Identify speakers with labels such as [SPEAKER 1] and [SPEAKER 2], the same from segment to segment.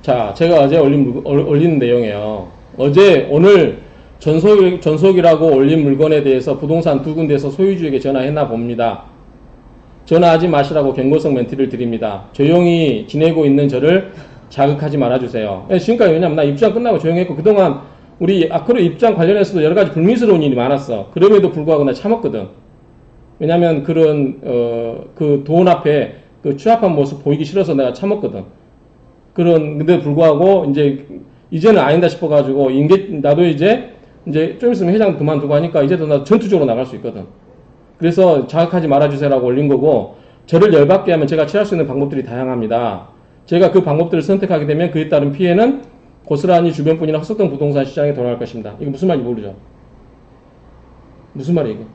[SPEAKER 1] 자, 제가 어제 올린 내용이에요. 오늘 전속이라고 올린 물건에 대해서 부동산 두 군데에서 소유주에게 전화했나 봅니다. 전화하지 마시라고 경고성 멘트를 드립니다. 조용히 지내고 있는 저를 자극하지 말아주세요. 지금까지 왜냐면 나 입장 끝나고 조용히 했고, 그동안 우리 아크로 입장 관련해서도 여러 가지 불미스러운 일이 많았어. 그럼에도 불구하고 나 참았거든. 왜냐면 그런, 그 돈 앞에 그 추잡한 모습 보이기 싫어서 내가 참았거든. 근데 불구하고, 이제는 아니다 싶어가지고, 나도 이제 좀 있으면 회장 그만두고 하니까 이제도 나 전투적으로 나갈 수 있거든. 그래서 자극하지 말아주세요라고 올린 거고, 저를 열받게 하면 제가 취할 수 있는 방법들이 다양합니다. 제가 그 방법들을 선택하게 되면 그에 따른 피해는 고스란히 주변 분이나 헛속된 부동산 시장에 돌아갈 것입니다. 이거 무슨 말인지 모르죠? 무슨 말이에요, 이게?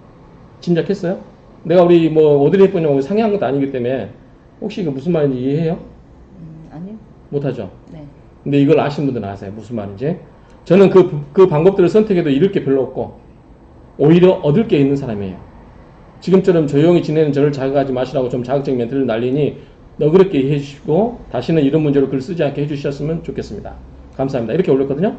[SPEAKER 1] 짐작했어요? 내가 우리 오드리 헵번하고 상의한 것도 아니기 때문에 혹시 이거 무슨 말인지 이해해요?
[SPEAKER 2] 아니요.
[SPEAKER 1] 못하죠?
[SPEAKER 2] 네.
[SPEAKER 1] 근데 이걸 아시는 분들은 아세요. 무슨 말인지. 저는 그 방법들을 선택해도 잃을 게 별로 없고 오히려 얻을 게 있는 사람이에요. 지금처럼 조용히 지내는 저를 자극하지 마시라고 좀 자극적인 멘트를 날리니 너그럽게 이해해 주시고 다시는 이런 문제로 글 쓰지 않게 해주셨으면 좋겠습니다. 감사합니다. 이렇게 올렸거든요.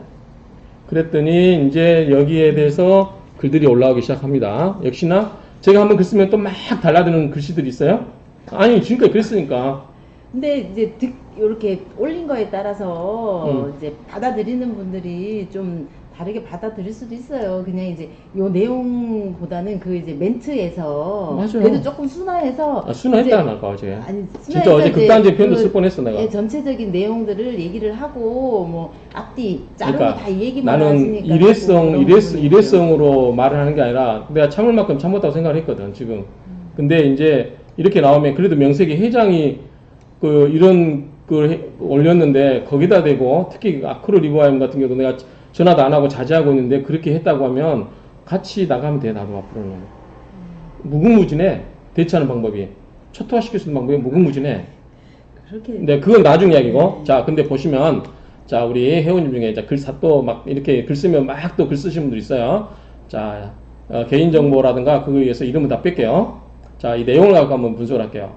[SPEAKER 1] 그랬더니 이제 여기에 대해서 글들이 올라오기 시작합니다. 역시나 제가 한번 글 쓰면 또 막 달라드는 글씨들이 있어요. 아니 지금까지 그랬으니까.
[SPEAKER 2] 근데 이제 이렇게 올린 거에 따라서 이제 받아들이는 분들이 좀 다르게 받아들일 수도 있어요. 그냥 이제 요 내용보다는 그 이제 멘트에서
[SPEAKER 1] 맞아요.
[SPEAKER 2] 그래도 조금 순화해서
[SPEAKER 1] 순화했다는 아까 어제.
[SPEAKER 2] 아니
[SPEAKER 1] 진짜 어제 극단적인 표현도 쓸 뻔했어 내가.
[SPEAKER 2] 예, 전체적인 내용들을 얘기를 하고 뭐 앞뒤 자르고
[SPEAKER 1] 그러니까
[SPEAKER 2] 다 이 얘기만
[SPEAKER 1] 나는
[SPEAKER 2] 하시니까
[SPEAKER 1] 일회성으로 말을 하는 게 아니라 내가 참을 만큼 참았다고 생각을 했거든 지금. 근데 이제 이렇게 나오면 그래도 명색이 회장이 이런 걸 올렸는데 거기다 대고 특히 아크로 리바이엄 같은 경우도 내가 전화도 안 하고 자제하고 있는데 그렇게 했다고 하면 같이 나가면 돼. 나도 앞으로는 무궁무진해. 대처하는 방법이 초토화시킬 수 있는 방법이 무궁무진해.
[SPEAKER 2] 그렇게.
[SPEAKER 1] 근데 그건 나중 이야기고. 자, 근데 보시면 자 우리 회원님 중에 또 막 이렇게 글 쓰면 막 또 글 쓰시는 분들 있어요. 자 개인정보라든가 그거에 의해서 이름을 다 뺄게요. 자, 이 내용을 갖고 한번 분석을 할게요.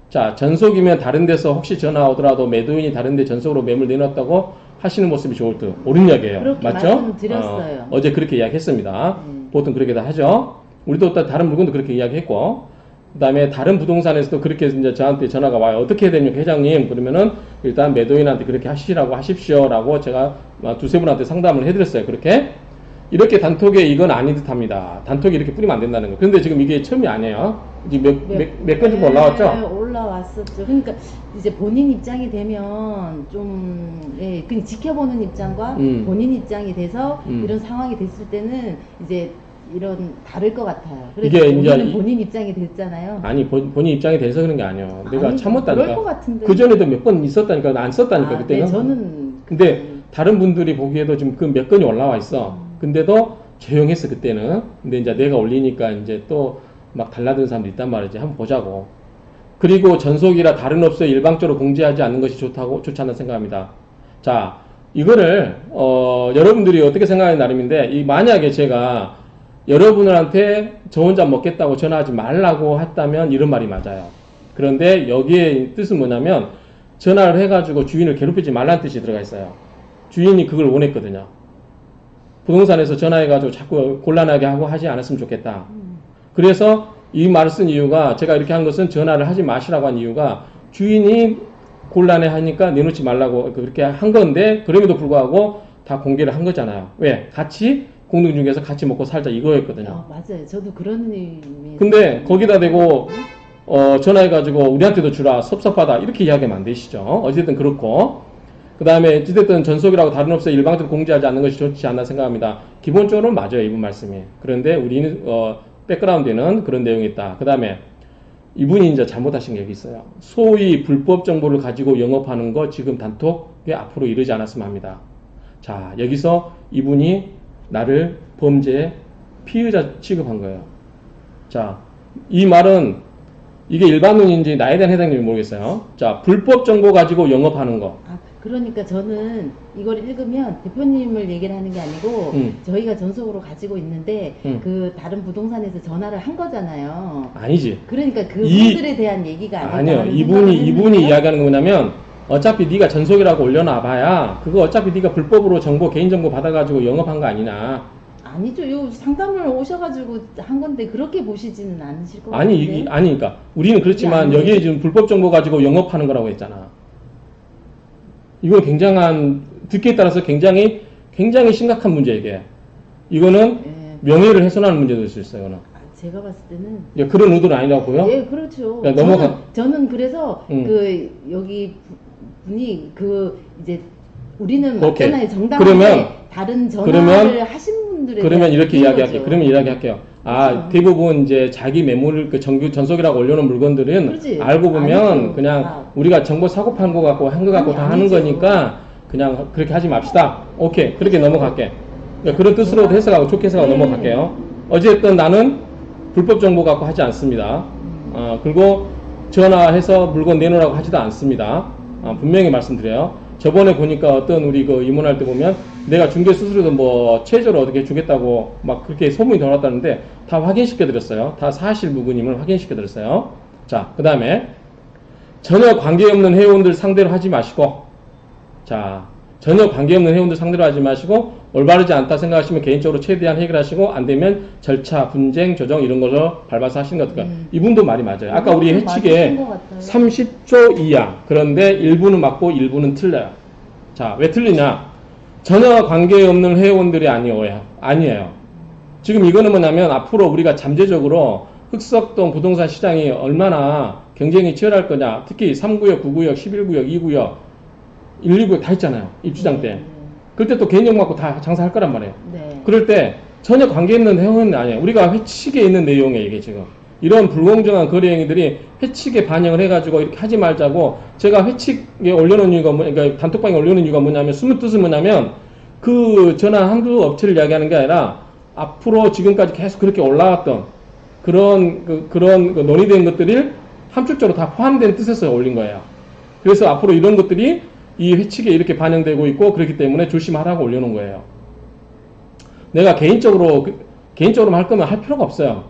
[SPEAKER 1] 자, 전속이면 다른 데서 혹시 전화 오더라도 매도인이 다른 데 전속으로 매물 내놨다고 하시는 모습이 좋을 듯. 옳은 이야기예요.
[SPEAKER 2] 그렇게
[SPEAKER 1] 맞죠?
[SPEAKER 2] 말씀드렸어요.
[SPEAKER 1] 어제 그렇게 이야기했습니다. 보통 그렇게 다 하죠. 우리도 또 다른 물건도 그렇게 이야기했고, 그 다음에 다른 부동산에서도 그렇게 이제 저한테 전화가 와요. 어떻게 해야 됩니까, 회장님? 그러면은 일단 매도인한테 그렇게 하십시오라고 제가 두세 분한테 상담을 해드렸어요. 이렇게 단톡에 이건 아닌 듯 합니다. 단톡에 이렇게 뿌리면 안 된다는 거예요. 그런데 지금 이게 처음이 아니에요. 지금 몇 건 정도 올라왔죠?
[SPEAKER 2] 네, 올라왔었죠. 그러니까 이제 본인 입장이 되면 좀, 예, 그냥 지켜보는 입장과 본인 입장이 돼서 이런 상황이 됐을 때는 이제 다를 것 같아요. 그래서
[SPEAKER 1] 이게
[SPEAKER 2] 본인은
[SPEAKER 1] 이제
[SPEAKER 2] 본인 입장이 됐잖아요.
[SPEAKER 1] 아니, 본인 입장이 돼서 그런 게 아니에요. 내가
[SPEAKER 2] 아니,
[SPEAKER 1] 참았다니까.
[SPEAKER 2] 그럴 것 같은데.
[SPEAKER 1] 그전에도 몇 번 있었다니까. 안 썼다니까, 그때는.
[SPEAKER 2] 네, 저는.
[SPEAKER 1] 근데 다른 분들이 보기에도 지금 그 몇 건이 올라와 있어. 근데도 조용했어, 그때는. 근데 이제 내가 올리니까 이제 또 막 달라드는 사람도 있단 말이지. 한번 보자고. 그리고 전속이라 다른 업소에 일방적으로 공지하지 않는 것이 좋지 않나 생각합니다. 자, 이거를, 여러분들이 어떻게 생각하는 나름인데, 만약에 제가 여러분들한테 저 혼자 먹겠다고 전화하지 말라고 했다면 이런 말이 맞아요. 그런데 여기에 뜻은 뭐냐면, 전화를 해가지고 주인을 괴롭히지 말라는 뜻이 들어가 있어요. 주인이 그걸 원했거든요. 부동산에서 전화해가지고 자꾸 곤란하게 하고 하지 않았으면 좋겠다. 그래서 이 말을 쓴 이유가 제가 이렇게 한 것은 전화를 하지 마시라고 한 이유가 주인이 곤란해 하니까 내놓지 말라고 그렇게 한 건데 그럼에도 불구하고 다 공개를 한 거잖아요. 왜? 같이 공동중개에서 같이 먹고 살자 이거였거든요.
[SPEAKER 2] 맞아요. 저도 그런 의미.
[SPEAKER 1] 근데 거기다 대고 전화해가지고 우리한테도 주라 섭섭하다 이렇게 이야기하면 안 되시죠. 어쨌든 그렇고 그 다음에 어쨌든 전속이라고 다른 업소에 일방적으로 공지하지 않는 것이 좋지 않나 생각합니다. 기본적으로는 맞아요. 이분 말씀이. 그런데 우리는 백그라운드에는 그런 내용이 있다. 그 다음에 이분이 이제 잘못하신 게 여기 있어요. 소위 불법 정보를 가지고 영업하는 거 지금 단톡에 앞으로 이르지 않았으면 합니다. 자, 여기서 이분이 나를 범죄 피의자 취급한 거예요. 자, 이 말은 이게 일반론인지 나에 대한 해당인지 모르겠어요. 자, 불법 정보 가지고 영업하는 거.
[SPEAKER 2] 그러니까 저는 이걸 읽으면 대표님을 얘기를 하는 게 아니고 저희가 전속으로 가지고 있는데 그 다른 부동산에서 전화를 한 거잖아요.
[SPEAKER 1] 아니지.
[SPEAKER 2] 그러니까 그분들에 대한 얘기가
[SPEAKER 1] 아니요. 이분이 이야기하는 거 뭐냐면 어차피 네가 전속이라고 올려놔봐야 그거 어차피 네가 불법으로 정보 개인정보 받아가지고 영업한 거 아니냐.
[SPEAKER 2] 아니죠. 요 상담을 오셔가지고 한 건데 그렇게 보시지는 않으실 것
[SPEAKER 1] 아니
[SPEAKER 2] 같은데.
[SPEAKER 1] 아니 그러니까 우리는 그렇지만
[SPEAKER 2] 아니에요.
[SPEAKER 1] 여기에 지금 불법 정보 가지고 영업하는 거라고 했잖아. 이건 굉장한 듣기에 따라서 굉장히 심각한 문제 이게. 이거는
[SPEAKER 2] 예.
[SPEAKER 1] 명예를 훼손하는 문제도 있을 수 있어요. 이거는.
[SPEAKER 2] 제가 봤을 때는
[SPEAKER 1] 야, 그런 의도는 아니라고요?
[SPEAKER 2] 예, 그렇죠.
[SPEAKER 1] 야, 넘어가.
[SPEAKER 2] 저는 그래서 그 여기 분이 그 이제 우리는
[SPEAKER 1] 오케이.
[SPEAKER 2] 맞잖아요. 정당하게
[SPEAKER 1] 그러면-
[SPEAKER 2] 다른
[SPEAKER 1] 그러면-
[SPEAKER 2] 전화를 하신 분들에
[SPEAKER 1] 그러면
[SPEAKER 2] 대한
[SPEAKER 1] 이렇게
[SPEAKER 2] 비교죠.
[SPEAKER 1] 이야기할게요. 그러면 이야기할게요. 아,
[SPEAKER 2] 그렇죠.
[SPEAKER 1] 대부분 이제 자기 매물 그 전속이라고 올려놓은 물건들은
[SPEAKER 2] 그렇지.
[SPEAKER 1] 알고 보면
[SPEAKER 2] 아니죠.
[SPEAKER 1] 그냥
[SPEAKER 2] 아.
[SPEAKER 1] 우리가 정보 사고 판 거 같고 한 거 갖고
[SPEAKER 2] 아니,
[SPEAKER 1] 다 하는
[SPEAKER 2] 아니죠.
[SPEAKER 1] 거니까 그냥 그렇게 하지 맙시다. 오케이. 그렇게 넘어갈게. 그러니까 그런 뜻으로 해석하고 좋게 해석하고
[SPEAKER 2] 네.
[SPEAKER 1] 넘어갈게요. 어쨌든 나는 불법 정보 갖고 하지 않습니다. 그리고 전화해서 물건 내놓으라고 하지도 않습니다. 분명히 말씀드려요. 저번에 보니까 어떤 우리 그 입문할 때 보면 내가 중개 수수료도 뭐 최저로 어떻게 주겠다고 막 그렇게 소문이 돌았다는데 다 확인시켜 드렸어요. 다 사실 무근임을 확인시켜 드렸어요. 자, 그 다음에 전혀 관계없는 회원들 상대로 하지 마시고, 자, 전혀 관계없는 회원들 상대로 하지 마시고 올바르지 않다 생각하시면 개인적으로 최대한 해결하시고 안 되면 절차, 분쟁, 조정 이런 걸로 밟아서 하시는 것 같아요. 이분도 말이 맞아요. 아까 우리 회칙에
[SPEAKER 2] 맞으신 것 같아요.
[SPEAKER 1] 30조 이하. 그런데 일부는 맞고 일부는 틀려요. 자, 왜 틀리냐? 전혀 관계없는 회원들이 아니에요. 지금 이거는 뭐냐면 앞으로 우리가 잠재적으로 흑석동 부동산 시장이 얼마나 경쟁이 치열할 거냐. 특히 3구역, 9구역, 11구역, 2구역, 1, 2구역 다 있잖아요. 입주장 때. 그럴 때 또 개인정보 갖고 다 장사할 거란 말이에요.
[SPEAKER 2] 네.
[SPEAKER 1] 그럴 때 전혀 관계 있는 회원은 아니에요. 우리가 회칙에 있는 내용이에요, 이게 지금. 이런 불공정한 거래 행위들이 회칙에 반영을 해가지고 이렇게 하지 말자고 제가 회칙에 올려놓은 이유가 그러니까 단톡방에 올려놓은 이유가 뭐냐면 숨은 뜻은 뭐냐면 그 전화 한두 업체를 이야기하는 게 아니라 앞으로 지금까지 계속 그렇게 올라왔던 그런 그 논의된 것들이 함축적으로 다 포함된 뜻에서 올린 거예요. 그래서 앞으로 이런 것들이 이 회칙에 이렇게 반영되고 있고 그렇기 때문에 조심하라고 올려놓은 거예요. 내가 개인적으로 할 거면 할 필요가 없어요.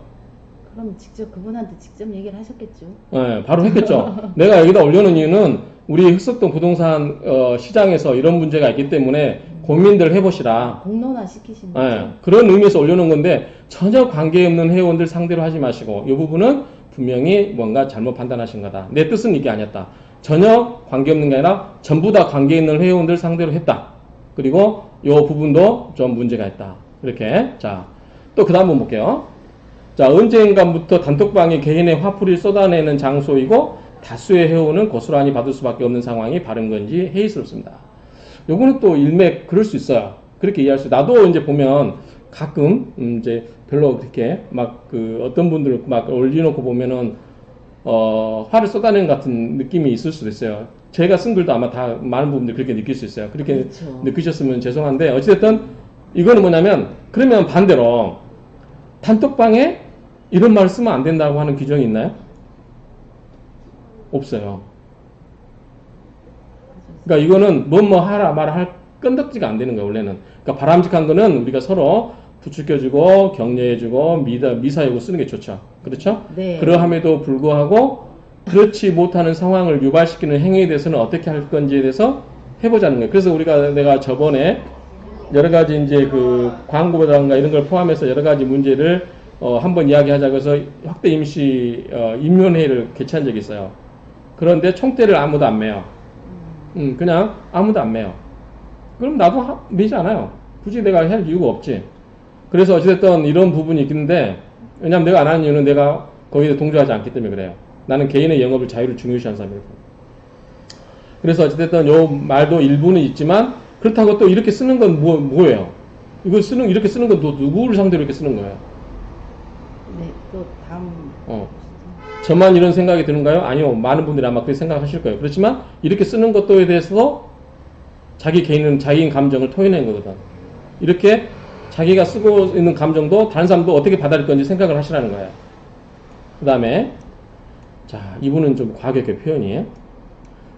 [SPEAKER 2] 그럼 직접 그분한테 직접 얘기를 하셨겠죠.
[SPEAKER 1] 네, 바로 했겠죠. 내가 여기다 올려놓은 이유는 우리 흑석동 부동산 시장에서 이런 문제가 있기 때문에 고민들 해보시라.
[SPEAKER 2] 공론화 시키신 거죠.
[SPEAKER 1] 네, 그런 의미에서 올려놓은 건데 전혀 관계없는 회원들 상대로 하지 마시고 이 부분은 분명히 뭔가 잘못 판단하신 거다. 내 뜻은 이게 아니었다. 전혀 관계없는 게 아니라 전부 다 관계 있는 회원들 상대로 했다. 그리고 이 부분도 좀 문제가 있다. 이렇게. 자, 또 그 다음 번 볼게요. 자, 언젠가부터 단톡방이 개인의 화풀이를 쏟아내는 장소이고 다수의 회원은 고스란히 받을 수밖에 없는 상황이 바른 건지 회의스럽습니다. 요거는 또 일맥 그럴 수 있어요. 그렇게 이해할 수 있어요. 나도 이제 보면 가끔 이제 별로 그렇게 막 그 어떤 분들 막 올려놓고 보면은 화를 쏟아내는 같은 느낌이 있을 수도 있어요. 제가 쓴 글도 아마 다 많은 부분들이 그렇게 느낄 수 있어요. 그렇게
[SPEAKER 2] 그렇죠.
[SPEAKER 1] 느끼셨으면 죄송한데 어찌됐든 이거는 뭐냐면 그러면 반대로 단톡방에 이런 말을 쓰면 안 된다고 하는 규정이 있나요? 없어요. 그러니까 이거는 뭐뭐 하라 말아 할 끈덕지가 안 되는 거예요, 원래는. 그러니까 바람직한 거는 우리가 서로 부추겨주고 격려해주고 미사여구 쓰는 게 좋죠. 그렇죠?
[SPEAKER 2] 네.
[SPEAKER 1] 그러함에도 불구하고 그렇지 못하는 상황을 유발시키는 행위에 대해서는 어떻게 할 건지에 대해서 해보자는 거예요. 그래서 내가 저번에 여러 가지 이제 그 광고라든가 이런 걸 포함해서 여러 가지 문제를 한번 이야기하자고 해서 확대 임시 임면회의를 개최한 적이 있어요. 그런데 총대를 아무도 안 매요. 그냥 아무도 안 매요. 그럼 나도 매지 않아요. 굳이 내가 할 이유가 없지. 그래서 어찌됐든 이런 부분이 있는데 왜냐면 내가 안 하는 이유는 내가 거기에 동조하지 않기 때문에 그래요. 나는 개인의 영업을 자유를 중요시하는 사람이고. 그래서 어찌됐든 요 말도 일부는 있지만 그렇다고 또 이렇게 쓰는 건 뭐예요? 이렇게 쓰는 건 또 누구를 상대로 이렇게 쓰는 거예요?
[SPEAKER 2] 네, 또 다음.
[SPEAKER 1] 저만 이런 생각이 드는가요? 아니요. 많은 분들이 아마 그렇게 생각하실 거예요. 그렇지만 이렇게 쓰는 것도에 대해서도 자기 개인 감정을 토해낸 거거든. 이렇게 자기가 쓰고 있는 감정도 다른 사람도 어떻게 받아들일 건지 생각을 하시라는 거예요. 그 다음에 자, 이분은 좀 과격해 표현이.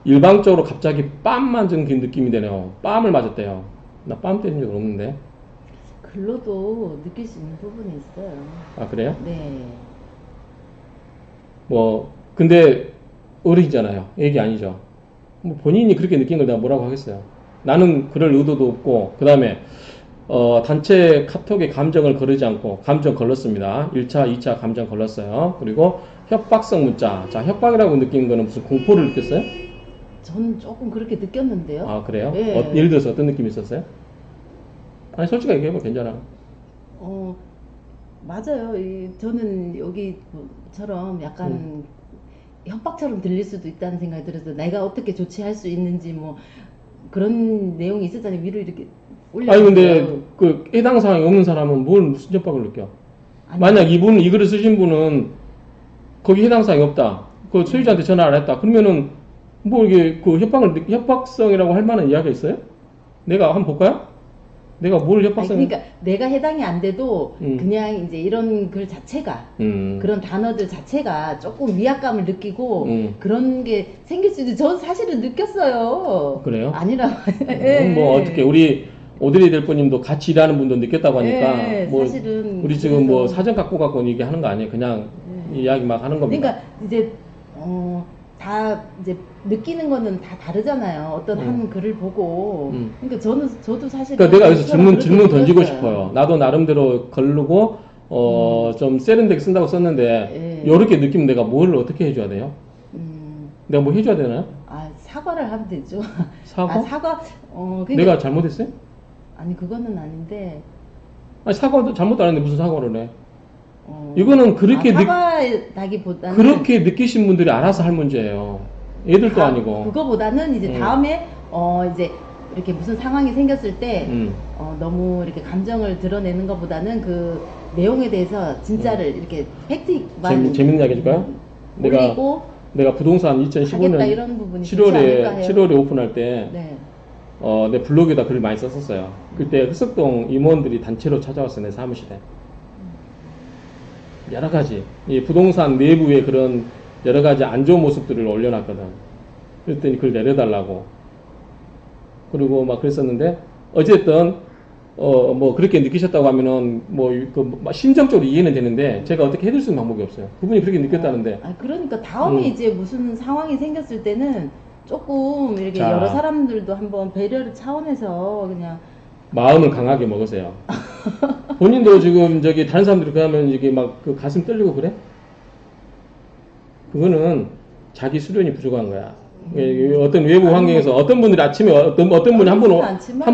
[SPEAKER 1] 일방적으로 갑자기 빰 맞은 그 느낌이 되네요. 빰을 맞았대요. 나 빰 때린 적 없는데.
[SPEAKER 2] 글로도 느낄 수 있는 부분이 있어요.
[SPEAKER 1] 아, 그래요?
[SPEAKER 2] 네.
[SPEAKER 1] 근데 어리잖아요. 애기 아니죠. 뭐 본인이 그렇게 느낀 걸 내가 뭐라고 하겠어요. 나는 그럴 의도도 없고, 그 다음에 단체 카톡에 감정을 거르지 않고 감정 걸렀습니다. 1차, 2차 감정 걸렀어요. 그리고 협박성 문자. 자, 협박이라고 느낀 거는 무슨 공포를 느꼈어요?
[SPEAKER 2] 저는 조금 그렇게 느꼈는데요.
[SPEAKER 1] 아, 그래요?
[SPEAKER 2] 예.
[SPEAKER 1] 예를 들어서 어떤 느낌이 있었어요? 아니, 솔직하게 얘기해봐. 괜찮아.
[SPEAKER 2] 맞아요. 저는 여기처럼 약간 협박처럼 들릴 수도 있다는 생각이 들어서 내가 어떻게 조치할 수 있는지 뭐 그런 내용이 있었잖아요. 위로 이렇게 올려.
[SPEAKER 1] 아니, 근데 그 해당 사항이 없는 사람은 무슨 협박을 느껴? 만약 이분, 이 글을 쓰신 분은 거기 해당 사항이 없다. 그 소유자한테 전화를 했다. 그러면은 뭐 이게 그 협박성이라고 할 만한 이야기가 있어요? 내가 한번 볼까요? 내가 뭘 협박성?
[SPEAKER 2] 그러니까 내가 해당이 안 돼도 그냥 이제 이런 글 자체가 그런 단어들 자체가 조금 위압감을 느끼고 그런 게 생길 수 있는데 전 사실은 느꼈어요.
[SPEAKER 1] 그래요?
[SPEAKER 2] 아니라. 예.
[SPEAKER 1] 뭐 어떻게 우리 오드리 델포님도 같이 일하는 분도 느꼈다고 하니까
[SPEAKER 2] 예,
[SPEAKER 1] 뭐
[SPEAKER 2] 사실은
[SPEAKER 1] 우리 지금 뭐
[SPEAKER 2] 그래서.
[SPEAKER 1] 사전 갖고 얘기하는 거 아니에요? 그냥 이야기 막 하는 겁니다.
[SPEAKER 2] 그러니까 이제 다 이제 느끼는 거는 다 다르잖아요. 어떤 한 글을 보고. 그러니까 저도 사실.
[SPEAKER 1] 그러니까 내가 여기서 질문 던지고 싶어요. 나도 나름대로 걸르고 좀 세련되게 쓴다고 썼는데 이렇게 느끼면 내가 뭘 어떻게 해줘야 돼요? 내가 뭐 해줘야 되나요?
[SPEAKER 2] 사과를 하면 되죠.
[SPEAKER 1] 사과?
[SPEAKER 2] 사과. 그러니까,
[SPEAKER 1] 내가 잘못했어요?
[SPEAKER 2] 아니 그거는 아닌데.
[SPEAKER 1] 아니 사과도 잘못도 안 했는데 무슨 사과를 해? 이거는 그렇게
[SPEAKER 2] 사과라기보다는
[SPEAKER 1] 그렇게 느끼신 분들이 알아서 할 문제예요. 애들도 아니고.
[SPEAKER 2] 그거보다는 이제 다음에 이제 이렇게 무슨 상황이 생겼을 때 너무 이렇게 감정을 드러내는 것보다는 그 내용에 대해서 진짜를 이렇게 팩트만
[SPEAKER 1] 재밌는 이야기 해줄까요? 내가 부동산 2015년
[SPEAKER 2] 이런 부분이 좋지 않을까 해요.
[SPEAKER 1] 7월에 오픈할 때
[SPEAKER 2] 네.
[SPEAKER 1] 내 블로그에다 글을 많이 썼었어요. 그때 흑석동 임원들이 단체로 찾아왔어요. 내 사무실에. 여러 가지 이 부동산 내부의 그런 여러 가지 안 좋은 모습들을 올려놨거든. 그랬더니 그걸 내려달라고. 그리고 막 그랬었는데 어쨌든 뭐 그렇게 느끼셨다고 하면은 심정적으로 이해는 되는데 제가 어떻게 해줄 수 있는 방법이 없어요. 그분이 그렇게 느꼈다는데.
[SPEAKER 2] 그러니까 다음에 이제 무슨 상황이 생겼을 때는 조금 이렇게
[SPEAKER 1] 자,
[SPEAKER 2] 여러 사람들도 한번 배려를 차원에서 그냥
[SPEAKER 1] 마음을 강하게 먹으세요. 본인도 지금 다른 사람들이 그러면 이게 막 그 가슴 떨리고 그래? 그거는 자기 수련이 부족한 거야. 어떤 외부 환경에서 어떤 분들이 아침에 어떤 분이 한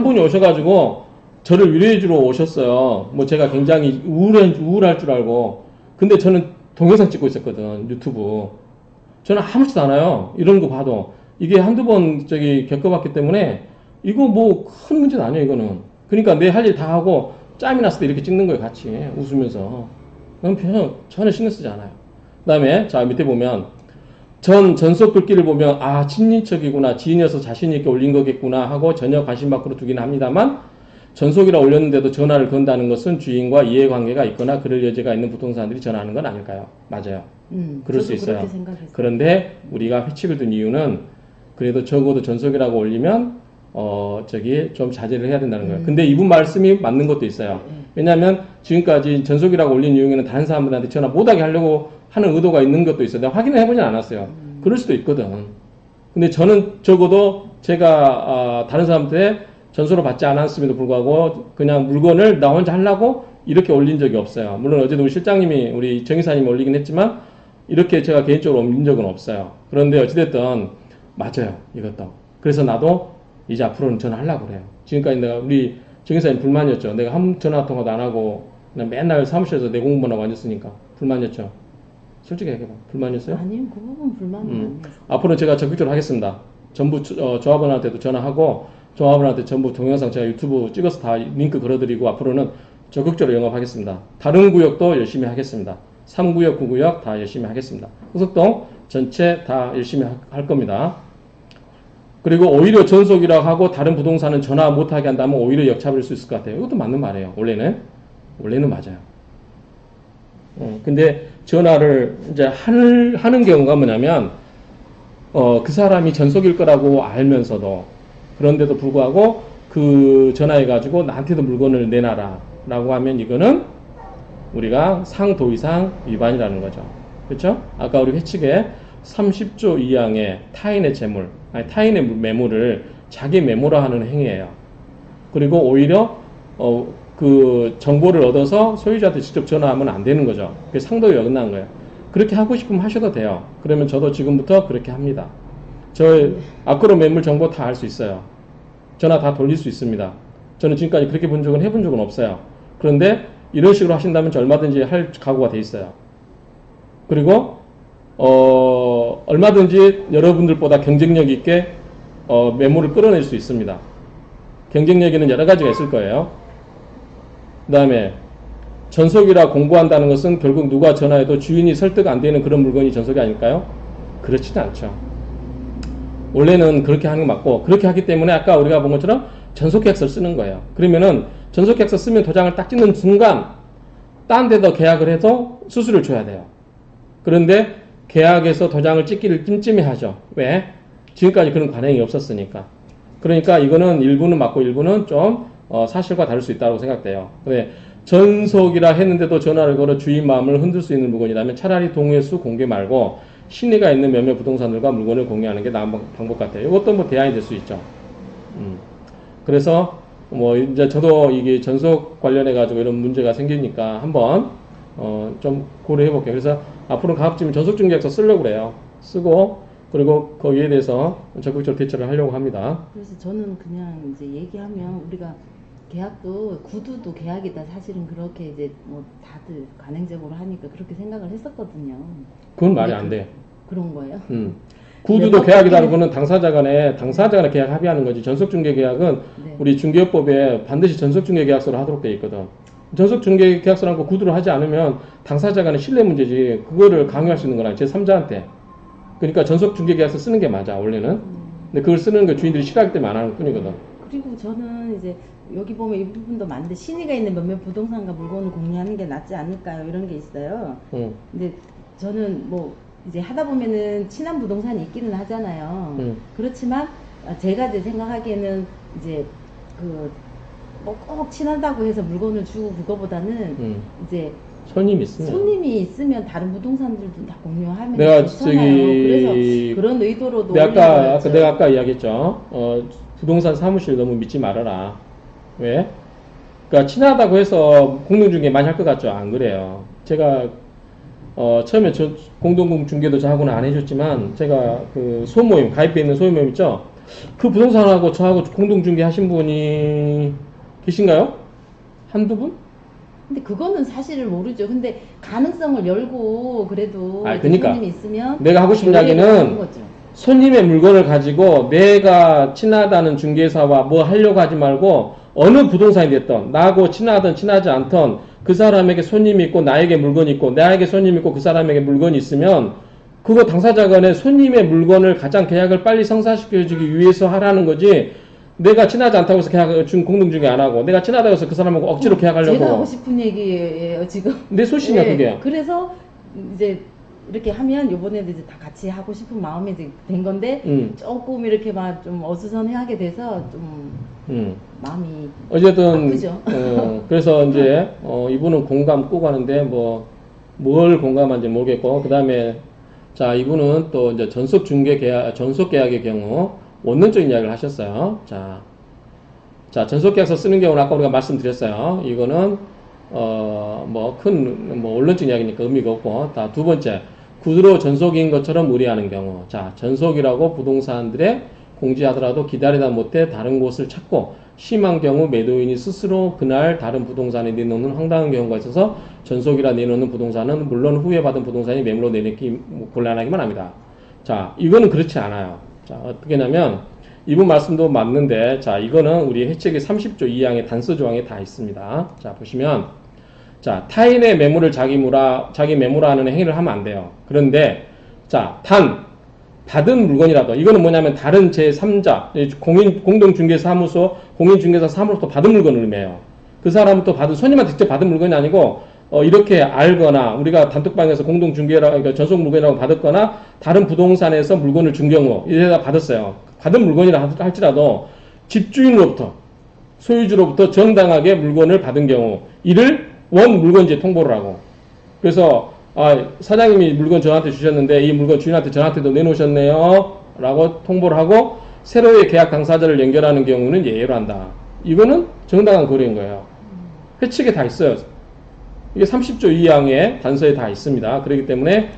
[SPEAKER 1] 분이 오셔가지고 저를 위로해주러 오셨어요. 뭐 제가 굉장히 우울할 줄 알고. 근데 저는 동영상 찍고 있었거든. 유튜브. 저는 아무렇지도 않아요. 이런 거 봐도. 이게 한두 번 겪어봤기 때문에 이거 뭐 큰 문제는 아니에요, 이거는. 그러니까 내 할 일 다 하고 짬이 났을 때 이렇게 찍는 거예요, 같이. 웃으면서. 그럼 전혀 신경 쓰지 않아요. 그 다음에, 자, 밑에 보면, 전속 글귀를 보면, 친인척이구나, 지인이어서 자신있게 올린 거겠구나 하고 전혀 관심 밖으로 두긴 합니다만, 전속이라 올렸는데도 전화를 건다는 것은 주인과 이해관계가 있거나 그럴 여지가 있는 부동산들이 전화하는 건 아닐까요? 맞아요. 그럴 수 있어요. 그런데 우리가 회칙을 둔 이유는 그래도 적어도 전속이라고 올리면 좀 자제를 해야 된다는 거예요. 근데 이분 말씀이 맞는 것도 있어요. 왜냐하면 지금까지 전속이라고 올린 이유에는 다른 사람들한테 전화 못하게 하려고 하는 의도가 있는 것도 있어요. 내가 확인을 해보진 않았어요. 그럴 수도 있거든. 근데 저는 적어도 제가 다른 사람한테 전수를 받지 않았음에도 불구하고 그냥 물건을 나 혼자 하려고 이렇게 올린 적이 없어요. 물론 어제도 우리 실장님이 우리 정이사님이 올리긴 했지만 이렇게 제가 개인적으로 올린 적은 없어요. 그런데 어찌됐든 맞아요. 이것도. 그래서 나도 이제 앞으로는 전화하려고 그래요. 지금까지 내가 우리 정이사님 불만이었죠. 내가 한 전화 통화도 안 하고 그냥 맨날 사무실에서 내 공부만 하고 앉았으니까 불만이었죠. 솔직히 얘기해봐. 불만이었어요?
[SPEAKER 2] 아니요. 그 부분 불만은 아니에요.
[SPEAKER 1] 앞으로 제가 적극적으로 하겠습니다. 전부 조합원한테도 전화하고 조합원한테 전부 동영상 제가 유튜브 찍어서 다 링크 걸어드리고 앞으로는 적극적으로 영업하겠습니다. 다른 구역도 열심히 하겠습니다. 3구역, 9구역 다 열심히 하겠습니다. 흑석동 전체 다 열심히 할 겁니다. 그리고 오히려 전속이라고 하고 다른 부동산은 전화 못하게 한다면 오히려 역차별일 수 있을 것 같아요. 이것도 맞는 말이에요. 원래는 맞아요. 근데 전화를 이제 하는 경우가 뭐냐면 그 사람이 전속일 거라고 알면서도 그런데도 불구하고 그 전화해가지고 나한테도 물건을 내놔라 라고 하면 이거는 우리가 상도의상 위반이라는 거죠. 그렇죠? 아까 우리 회칙에 30조 2항의 타인의 재물, 아니 타인의 매물을 자기 매물화 하는 행위예요. 그리고 오히려 그 정보를 얻어서 소유자한테 직접 전화하면 안 되는 거죠. 그게 상도에 어긋난 거예요. 그렇게 하고 싶으면 하셔도 돼요. 그러면 저도 지금부터 그렇게 합니다. 저 아크로 매물 정보 다 알 수 있어요. 전화 다 돌릴 수 있습니다. 저는 지금까지 그렇게 해본 적은 없어요. 그런데 이런 식으로 하신다면 저 얼마든지 할 각오가 돼 있어요. 그리고 얼마든지 여러분들보다 경쟁력 있게 매물을 끌어낼 수 있습니다. 경쟁력에는 여러 가지가 있을 거예요. 그 다음에 전속이라 공부한다는 것은 결국 누가 전화해도 주인이 설득 안 되는 그런 물건이 전속이 아닐까요? 그렇지는 않죠. 원래는 그렇게 하는 거 맞고, 그렇게 하기 때문에 아까 우리가 본 것처럼 전속계약서를 쓰는 거예요. 그러면은 전속계약서 쓰면 도장을 딱 찍는 순간 딴 데도 계약을 해도 수수료를 줘야 돼요. 그런데 계약에서 도장을 찍기를 찜찜해 하죠. 왜? 지금까지 그런 관행이 없었으니까. 그러니까 이거는 일부는 맞고 일부는 좀 사실과 다를 수 있다고 생각돼요. 근데 전속이라 했는데도 전화를 걸어 주인 마음을 흔들 수 있는 물건이라면 차라리 동의 수 공개 말고 신의가 있는 몇몇 부동산들과 물건을 공유하는 게 나은 방법 같아요. 이것도 뭐 대안이 될 수 있죠. 그래서 뭐 이제 저도 이게 전속 관련해 가지고 이런 문제가 생기니까 한번 좀 고려해 볼게요. 그래서 앞으로는 가급적이면 전속 중개약서 쓰려고 그래요. 쓰고 그리고 거기에 대해서 적극적으로 대처를 하려고 합니다.
[SPEAKER 2] 그래서 저는 그냥 이제 얘기하면 우리가 계약도 구두도 계약이다 사실은 그렇게 이제 뭐 다들 관행적으로 하니까 그렇게 생각을 했었거든요.
[SPEAKER 1] 그건 말이 안 돼.
[SPEAKER 2] 그런 거예요?
[SPEAKER 1] 구두도 계약이라는 거는 당사자 간에 계약 합의하는 거지. 전속중개 계약은
[SPEAKER 2] 네.
[SPEAKER 1] 우리 중개업법에 반드시 전속중개 계약서를 하도록 돼 있거든. 전속중개 계약서라는 거 구두를 하지 않으면 당사자 간의 신뢰 문제지. 그거를 강요할 수 있는 거랑 제3자한테. 그러니까 전속중개 계약서 쓰는 게 맞아 원래는. 근데 그걸 쓰는 거 주인들이 싫어하기 때문에 안 하는 뿐이거든.
[SPEAKER 2] 그리고 저는 이제 여기 보면 이 부분도 많은데 신의가 있는 몇몇 부동산과 물건을 공유하는 게 낫지 않을까요? 이런 게 있어요. 근데 저는 뭐 이제 하다 보면은 친한 부동산이 있기는 하잖아요. 그렇지만 제가 이제 생각하기에는 이제 그 뭐 꼭 친하다고 해서 물건을 주고 그거보다는 이제 손님이 있으면 다른 부동산들도 다 공유하면
[SPEAKER 1] 내가
[SPEAKER 2] 좋잖아요. 그래서 그런 의도로도
[SPEAKER 1] 내가 아까 이야기했죠. 부동산 사무실 너무 믿지 말아라. 왜? 그러니까 친하다고 해서 공동중개 많이 할 것 같죠? 안 그래요. 제가 처음에 저 공동중개도 저하고는 안 해줬지만 제가 그 소모임 가입돼 있는 소모임 있죠? 그 부동산하고 저하고 공동중개 하신 분이 계신가요? 한두 분?
[SPEAKER 2] 근데 그거는 사실을 모르죠. 근데 가능성을 열고 그래도
[SPEAKER 1] 그러니까
[SPEAKER 2] 손님이 있으면
[SPEAKER 1] 내가 하고 싶은 이야기는 손님의 물건을 가지고 내가 친하다는 중개사와 뭐 하려고 하지 말고 어느 부동산이 됐던 나하고 친하든 친하지 않던 그 사람에게 손님이 있고 나에게 물건이 있고 나에게 손님이 있고 그 사람에게 물건이 있으면 그거 당사자 간에 손님의 물건을 가장 계약을 빨리 성사시켜주기 위해서 하라는 거지. 내가 친하지 않다고 해서 계약 공동중개 안 하고 내가 친하다고 해서 그 사람하고 억지로 계약하려고.
[SPEAKER 2] 제가 하고 싶은 얘기예요 지금.
[SPEAKER 1] 내 소신이야 그게.
[SPEAKER 2] 그래서 이제 이렇게 하면 요번에도 이제 다 같이 하고 싶은 마음이 이제 된 건데 조금 이렇게 막 좀 어수선해하게 돼서 좀 마음이
[SPEAKER 1] 어쨌든
[SPEAKER 2] 아프죠.
[SPEAKER 1] 그래서 이제 이분은 공감 꼭 하는데 뭘 공감한지 모르겠고 그 다음에 자 이분은 또 이제 전속 계약의 경우 원론적인 이야기를 하셨어요. 자 전속 계약서 쓰는 경우는 아까 우리가 말씀드렸어요. 이거는 원론적인 이야기니까 의미가 없고 두 번째 구두로 전속인 것처럼 의뢰하는 경우. 자, 전속이라고 부동산들에 공지하더라도 기다리다 못해 다른 곳을 찾고 심한 경우 매도인이 스스로 그날 다른 부동산에 내놓는 황당한 경우가 있어서 전속이라 내놓는 부동산은 물론 후에 받은 부동산이 매물로 내놓기 곤란하기만 합니다. 자, 이거는 그렇지 않아요. 자, 어떻게 하냐면 이분 말씀도 맞는데 자, 이거는 우리 해책의 30조 2항의 단서 조항에 다 있습니다. 자, 보시면 자, 타인의 매물을 자기 매물화하는 행위를 하면 안 돼요. 그런데 자, 받은 물건이라도 이거는 뭐냐면 다른 제3자 공동중개사무소 공인중개사 사무소로부터 받은 물건을 의미해요. 그 사람부터 받은 손님한테 직접 받은 물건이 아니고 이렇게 알거나 우리가 단톡방에서 공동중개라 그러니까 전속 물건이라고 받았거나 다른 부동산에서 물건을 준 경우 이래다 받았어요. 받은 물건이라 할지라도 집주인으로부터 소유주로부터 정당하게 물건을 받은 경우 이를 원 물건지에 통보를 하고 그래서 사장님이 물건 저한테 주셨는데 이 물건 주인한테 저한테도 내놓으셨네요 라고 통보를 하고 새로의 계약 당사자를 연결하는 경우는 예외로 한다. 이거는 정당한 거래인 거예요. 회칙에 다 있어요. 이게 30조 2항의 단서에 다 있습니다. 그렇기 때문에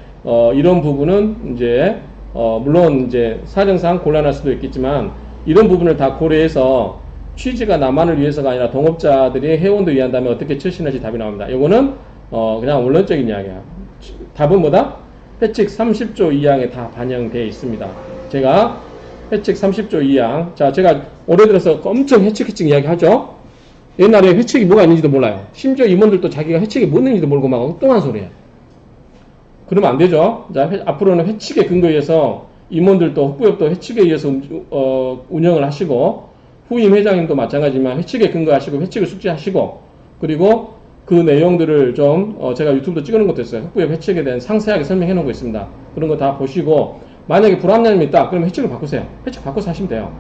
[SPEAKER 1] 이런 부분은 이제 물론 이제 사정상 곤란할 수도 있겠지만 이런 부분을 다 고려해서 취지가 나만을 위해서가 아니라 동업자들이 회원도 위한다면 어떻게 처신할지 답이 나옵니다. 이거는 그냥 원론적인 이야기야. 답은 뭐다? 회칙 30조 2항에 다 반영되어 있습니다. 제가 회칙 30조 2항, 자 제가 올해 들어서 엄청 회칙 이야기 하죠. 옛날에 회칙이 뭐가 있는지도 몰라요. 심지어 임원들도 자기가 회칙이 뭐 있는지도 모르고 막 엉뚱한 소리예요. 그러면 안 되죠. 자, 앞으로는 회칙에 근거해서 임원들도 흑부협도 회칙에 의해서 운영을 하시고 후임 회장님도 마찬가지지만 회칙에 근거하시고 회칙을 숙지하시고 그리고 그 내용들을 좀 제가 유튜브도 찍어놓은 것도 있어요. 흑부협 회칙에 대한 상세하게 설명해 놓은 거 있습니다. 그런 거 다 보시고 만약에 불합리함이 있다 그러면 회칙을 바꾸세요. 회칙 바꿔서 하시면 돼요.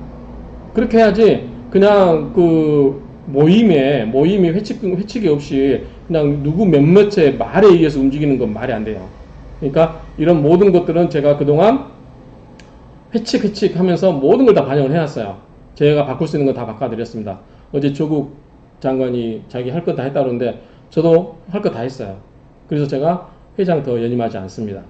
[SPEAKER 1] 그렇게 해야지 그냥 그 모임이 회칙이 없이 그냥 누구 몇몇의 말에 의해서 움직이는 건 말이 안 돼요. 그러니까 이런 모든 것들은 제가 그동안 회칙 하면서 모든 걸 다 반영을 해놨어요. 제가 바꿀 수 있는 건 다 바꿔드렸습니다. 어제 조국 장관이 자기 할 거 다 했다 그러는데 저도 할 거 다 했어요. 그래서 제가 회장 더 연임하지 않습니다.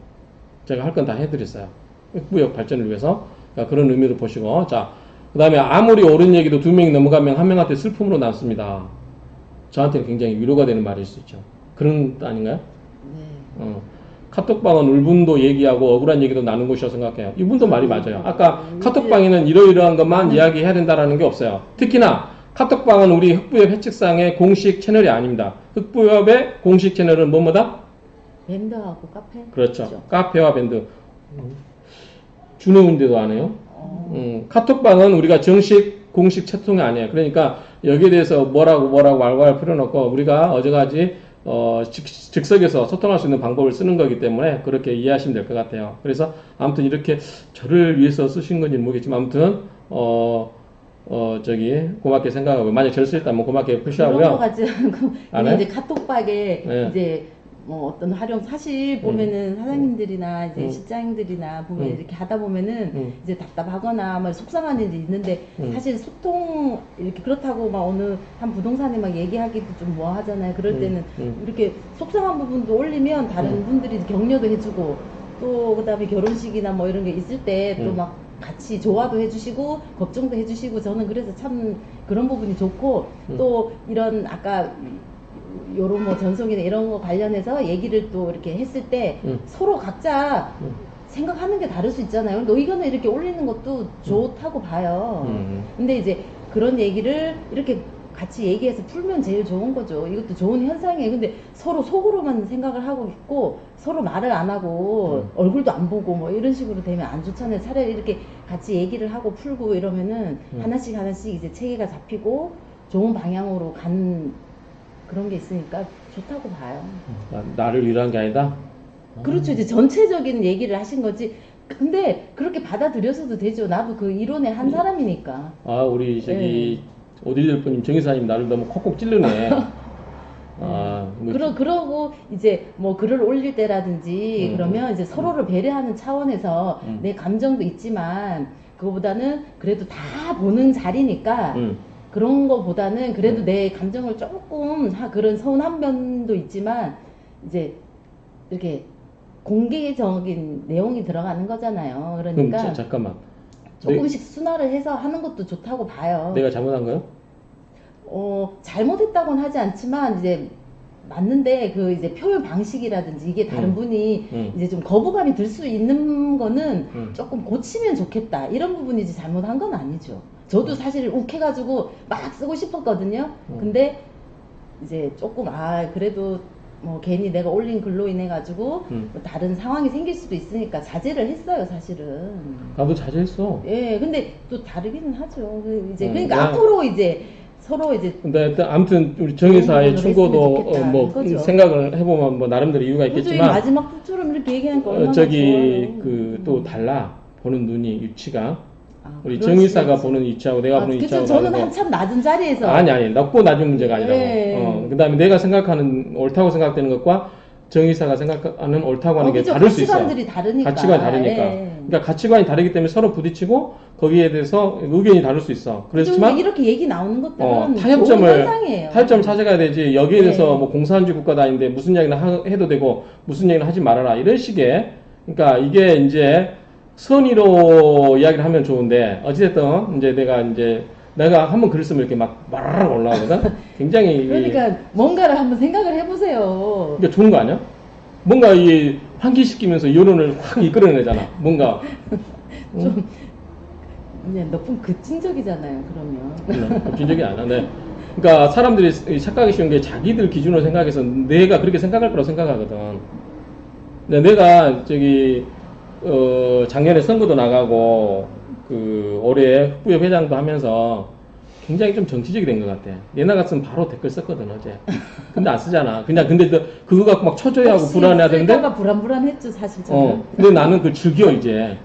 [SPEAKER 1] 제가 할 건 다 해드렸어요. 흑부역 발전을 위해서. 그러니까 그런 의미로 보시고 자 그 다음에 아무리 옳은 얘기도 2명이 넘어가면 한 명한테 슬픔으로 남습니다. 저한테는 굉장히 위로가 되는 말일 수 있죠. 그런 뜻 아닌가요?
[SPEAKER 2] 네.
[SPEAKER 1] 카톡방은 울분도 얘기하고 억울한 얘기도 나눈 곳이라고 생각해요. 이분도 말이 맞아요. 아까 카톡방에는 이러이러한 것만 이야기해야 된다라는 게 없어요. 특히나 카톡방은 우리 흑부협 회칙상의 공식 채널이 아닙니다. 흑부협의 공식 채널은 뭐뭐다?
[SPEAKER 2] 밴드하고 카페?
[SPEAKER 1] 그렇죠. 카페와 밴드. 준영인데도 안 해요. 카톡방은 우리가 공식 채통이 아니에요. 그러니까 여기에 대해서 뭐라고 알고 할 필요는 없고 우리가 어제까지 즉석에서 소통할 수 있는 방법을 쓰는 거기 때문에 그렇게 이해하시면 될 것 같아요. 그래서 아무튼 이렇게 저를 위해서 쓰신 건지 모르겠지만 아무튼 고맙게 생각하고 만약 저를 쓰셨다면 고맙게 표시하고요.
[SPEAKER 2] 그런 거 같지 않고
[SPEAKER 1] 안
[SPEAKER 2] 그냥
[SPEAKER 1] 해?
[SPEAKER 2] 이제 카톡방에
[SPEAKER 1] 네.
[SPEAKER 2] 이제 뭐 어떤 활용 사실 보면은 사장님들이나 이제 실장님들이나 보면 이렇게 하다 보면은 이제 답답하거나 막 속상한 일이 있는데 사실 소통 이렇게 그렇다고 막 어느 한 부동산에 막 얘기하기도 좀 뭐 하잖아요. 그럴 때는 이렇게 속상한 부분도 올리면 다른 분들이 격려도 해주고 또 그다음에 결혼식이나 뭐 이런 게 있을 때 또 막 같이 조화도 해주시고 걱정도 해주시고 저는 그래서 참 그런 부분이 좋고 또 이런 아까 요런 뭐 전송이나 이런 거 관련해서 얘기를 또 이렇게 했을 때 서로 각자 생각하는 게 다를 수 있잖아요. 근데 의견을 이렇게 올리는 것도 좋다고 봐요. 근데 이제 그런 얘기를 이렇게 같이 얘기해서 풀면 제일 좋은 거죠. 이것도 좋은 현상이에요. 근데 서로 속으로만 생각을 하고 있고 서로 말을 안 하고 얼굴도 안 보고 뭐 이런 식으로 되면 안 좋잖아요. 차라리 이렇게 같이 얘기를 하고 풀고 이러면은 하나씩 이제 체계가 잡히고 좋은 방향으로 간 그런 게 있으니까 좋다고 봐요.
[SPEAKER 1] 나를 위로한 게 아니다?
[SPEAKER 2] 그렇죠. 이제 전체적인 얘기를 하신 거지. 근데 그렇게 받아들여서도 되죠. 나도 그 이론의 한 사람이니까.
[SPEAKER 1] 우리 오디들분님 정의사님 나를 너무 콕콕 찌르네.
[SPEAKER 2] 그러고 이제 뭐 글을 올릴 때라든지 그러면 이제 서로를 배려하는 차원에서 내 감정도 있지만 그거보다는 그래도 다 보는 자리니까 그런 거보다는 그래도 내 감정을 조금 그런 서운한 면도 있지만 이제 이렇게 공개적인 내용이 들어가는 거잖아요. 그러니까
[SPEAKER 1] 그럼 잠깐만.
[SPEAKER 2] 조금씩 순화를 해서 하는 것도 좋다고 봐요.
[SPEAKER 1] 내가 잘못한 거요?
[SPEAKER 2] 잘못했다고는 하지 않지만 이제 맞는데 그 이제 표현 방식이라든지 이게 다른 분이 이제 좀 거부감이 들 수 있는 거는 조금 고치면 좋겠다 이런 부분이지 잘못한 건 아니죠. 저도 사실 욱해가지고 막 쓰고 싶었거든요. 근데 이제 조금 그래도 뭐 괜히 내가 올린 글로 인해 가지고 뭐 다른 상황이 생길 수도 있으니까 자제를 했어요, 사실은.
[SPEAKER 1] 나도 자제했어.
[SPEAKER 2] 예, 근데 또 다르기는 하죠. 그러니까 앞으로 이제 서로 이제.
[SPEAKER 1] 근데 아무튼 우리 정의사의 충고도 뭐 생각을 해보면 뭐 나름대로 이유가 있겠지만.
[SPEAKER 2] 마지막 부처럼 이렇게 얘기하니까 얼마나 좋아요.
[SPEAKER 1] 또 달라 보는 눈이 위치가. 우리 정의사가 보는 위치하고 내가 보는 위치하고
[SPEAKER 2] 저는 한참 낮은 자리에서
[SPEAKER 1] 아니 낮고 낮은 문제가 아니라고.
[SPEAKER 2] 네.
[SPEAKER 1] 그다음에 내가 생각하는 옳다고 생각되는 것과 정의사가 생각하는 옳다고 하는 게
[SPEAKER 2] 그죠.
[SPEAKER 1] 다를 수 있어요.
[SPEAKER 2] 가치관들이 다르니까.
[SPEAKER 1] 가치관이 다르니까.
[SPEAKER 2] 예.
[SPEAKER 1] 그러니까 가치관이 다르기 때문에 서로 부딪히고 거기에 대해서 의견이 다를 수 있어. 그렇지만
[SPEAKER 2] 이렇게 얘기 나오는 것들은 좋은
[SPEAKER 1] 타협점을
[SPEAKER 2] 현상이에요.
[SPEAKER 1] 찾아가야 되지. 여기에 대해서
[SPEAKER 2] 네.
[SPEAKER 1] 뭐 공산주의 국가다 아닌데 무슨 이야기나 해도 되고 무슨 이야기는 하지 말아라 이런 식의. 그러니까 이게 이제 선의로 이야기를 하면 좋은데 어찌됐든 이제 내가 한번 글을 쓰면 이렇게 막 마라락 올라오거든. 굉장히
[SPEAKER 2] 그러니까 뭔가를 한번 생각을 해보세요.
[SPEAKER 1] 그러니까 좋은 거 아니야? 뭔가 이 환기시키면서 여론을 확 이끌어내잖아. 뭔가
[SPEAKER 2] 좀 그냥 너무 급진적이잖아요. 그러면.
[SPEAKER 1] 급진적이 아니야. 네. 그러니까 사람들이 착각이 쉬운 게 자기들 기준으로 생각해서 내가 그렇게 생각할 거라고 생각하거든. 근데 내가 작년에 선거도 나가고 올해 흑부협 회장도 하면서 굉장히 좀 정치적이 된 것 같아. 옛날 같으면 바로 댓글 썼거든 어제. 근데 안 쓰잖아. 근데 그거 갖고 막 처져야 하고 불안해하던데.
[SPEAKER 2] 쓸까봐 불안했죠 사실 저는.
[SPEAKER 1] 근데 나는 그걸 즐겨 이제.